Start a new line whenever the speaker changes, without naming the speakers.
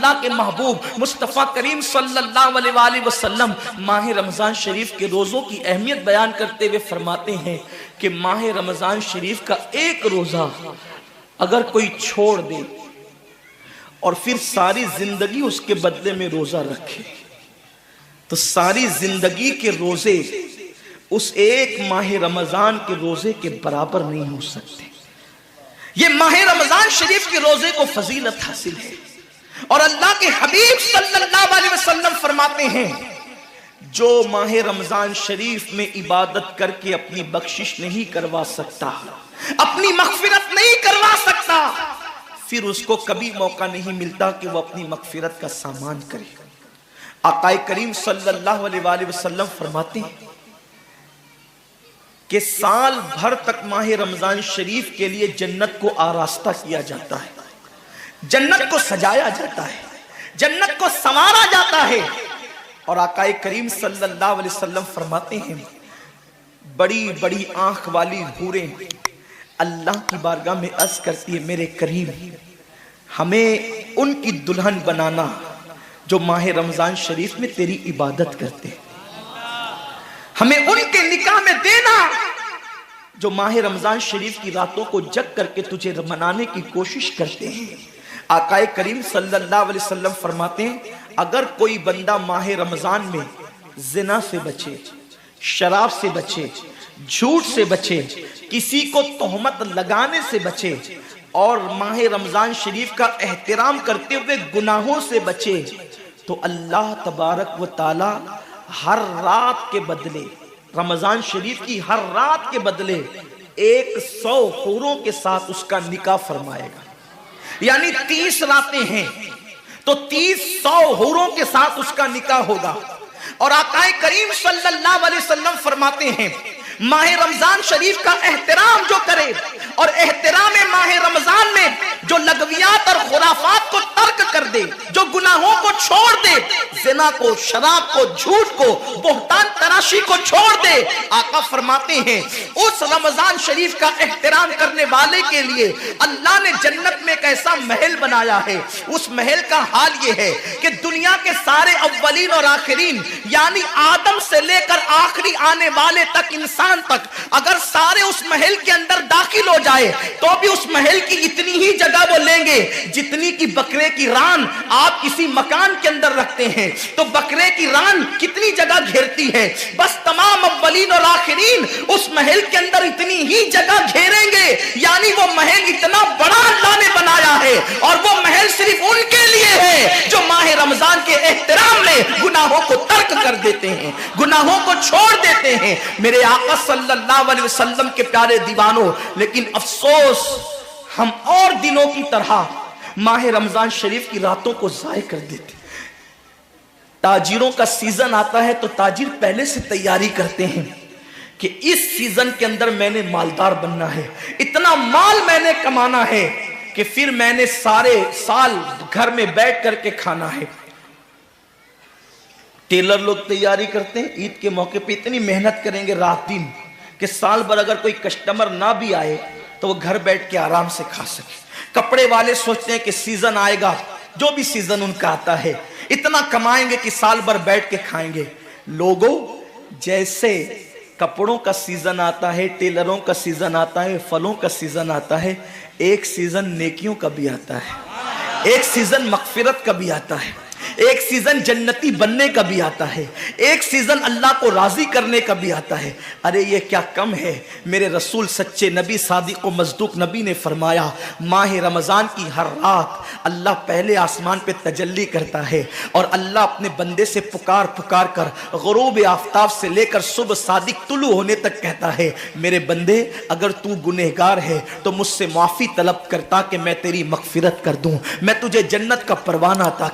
اللہ کے محبوب مصطفیٰ کریم صلی اللہ علیہ وآلہ وسلم ماہ رمضان شریف کے روزوں کی اہمیت بیان کرتے ہوئے فرماتے ہیں کہ ماہ رمضان شریف کا ایک روزہ اگر کوئی چھوڑ دے اور پھر ساری زندگی اس کے بدلے میں روزہ رکھے تو ساری زندگی کے روزے اس ایک ماہ رمضان کے روزے کے برابر نہیں ہو سکتے۔ یہ ماہ رمضان شریف کے روزے کو فضیلت حاصل ہے، اور اللہ کے حبیب صلی اللہ علیہ وسلم فرماتے ہیں جو ماہ رمضان شریف میں عبادت کر کے اپنی بخشش نہیں کروا سکتا، اپنی مغفرت نہیں کروا سکتا، پھر اس کو کبھی موقع نہیں ملتا کہ وہ اپنی مغفرت کا سامان کرے۔ آقا کریم صلی اللہ علیہ وآلہ وسلم فرماتے ہیں کہ سال بھر تک ماہ رمضان شریف کے لیے جنت کو آراستہ کیا جاتا ہے، جنت کو سجایا جاتا ہے، جنت کو سنوارا جاتا ہے، اور آقا کریم صلی اللہ علیہ وسلم فرماتے ہیں بڑی بڑی آنکھ والی حوریں اللہ کی بارگاہ میں عرض کرتی ہے میرے کریم ہمیں ان کی دلہن بنانا جو ماہ رمضان شریف میں تیری عبادت کرتے ہیں، ہمیں ان کے نکاح میں دینا جو ماہ رمضان شریف کی راتوں کو جگ کر کے تجھے منانے کی کوشش کرتے ہیں۔ آقا کریم صلی اللہ علیہ وسلم فرماتے ہیں اگر کوئی بندہ ماہ رمضان میں زنا سے بچے، شراب سے بچے، جھوٹ سے بچے، کسی کو تہمت لگانے سے بچے، اور ماہ رمضان شریف کا احترام کرتے ہوئے گناہوں سے بچے، تو اللہ تبارک و تعالی ہر رات کے بدلے، رمضان شریف کی ہر رات کے بدلے 100 حوروں کے ساتھ اس کا نکاح فرمائے گا۔ یعنی 30 راتیں ہیں تو 100 حوروں کے ساتھ اس کا نکاح ہوگا۔ اور آقا کریم صلی اللہ علیہ وسلم فرماتے ہیں ماہ رمضان شریف کا احترام جو کرے اور احترام ماہ رمضان میں جو لغویات اور خرافات کو ترک کر دے، جو گناہوں کو چھوڑ دے، زنا کو، شراب کو، جھوٹ کو، بہتان تراشی کو چھوڑ دے، آقا فرماتے ہیں اس رمضان شریف کا احترام کرنے والے کے لیے اللہ نے جنت میں ایک ایسا محل بنایا ہے۔ اس محل کا حال یہ ہے کہ دنیا کے سارے اولین اور آخرین یعنی آدم سے لے کر آخری آنے والے تک انسان تک اگر سارے اس محل کے اندر داخل ہو جائے تو بھی اس محل کی اتنی ہی جگہ وہ لیں گے جتنی کی بکرے کی ران آپ کسی مکان کے اندر رکھتے ہیں، تو بکرے کی ران کتنی جگہ گھیرتی ہے، بس تمام اولین اور آخرین اس محل کے اندر اتنی ہی جگہ گھیریں گے۔ یعنی وہ محل اتنا بڑا اللہ نے بنایا ہے، اور وہ محل صرف ان کے لیے ہے جو ماہ رمضان کے احترام میں گناہوں کو ترک کر دیتے ہیں، گناہوں کو چھوڑ دیتے ہیں۔ میرے آقا صلی اللہ علیہ وسلم کے پیارے دیوانوں، لیکن افسوس ہم اور دنوں کی طرح ماہ رمضان شریف کی راتوں کو ضائع کر دیتے۔ تاجروں کا سیزن آتا ہے تو تاجر پہلے سے تیاری کرتے ہیں کہ اس سیزن کے اندر میں نے مالدار بننا ہے، اتنا مال میں نے کمانا ہے کہ پھر میں نے سارے سال گھر میں بیٹھ کر کے کھانا ہے۔ ٹیلر لوگ تیاری کرتے ہیں عید کے موقع پہ اتنی محنت کریں گے رات دن کہ سال بھر اگر کوئی کسٹمر نہ بھی آئے تو وہ گھر بیٹھ کے آرام سے کھا سکے۔ کپڑے والے سوچتے ہیں کہ سیزن آئے گا، جو بھی سیزن ان کا آتا ہے اتنا کمائیں گے کہ سال بھر بیٹھ کے کھائیں گے۔ لوگوں جیسے کپڑوں کا سیزن آتا ہے، ٹیلروں کا سیزن آتا ہے، پھلوں کا سیزن آتا ہے، ایک سیزن نیکیوں کا بھی آتا ہے، ایک سیزن مغفرت کا بھی آتا ہے، ایک سیزن جنتی بننے کا بھی آتا ہے، ایک سیزن اللہ کو راضی کرنے کا بھی آتا ہے۔ ارے یہ کیا کم ہے؟ میرے رسول سچے نبی صادق و مصدوق نبی نے فرمایا ماہ رمضان کی ہر رات اللہ پہلے آسمان پہ تجلی کرتا ہے اور اللہ اپنے بندے سے پکار پکار کر غروب آفتاب سے لے کر صبح صادق طلوع ہونے تک کہتا ہے میرے بندے اگر تو گنہگار ہے تو مجھ سے معافی طلب کرتا کہ میں تیری مغفرت کر دوں، میں تجھے جنت کا پروانہ عطا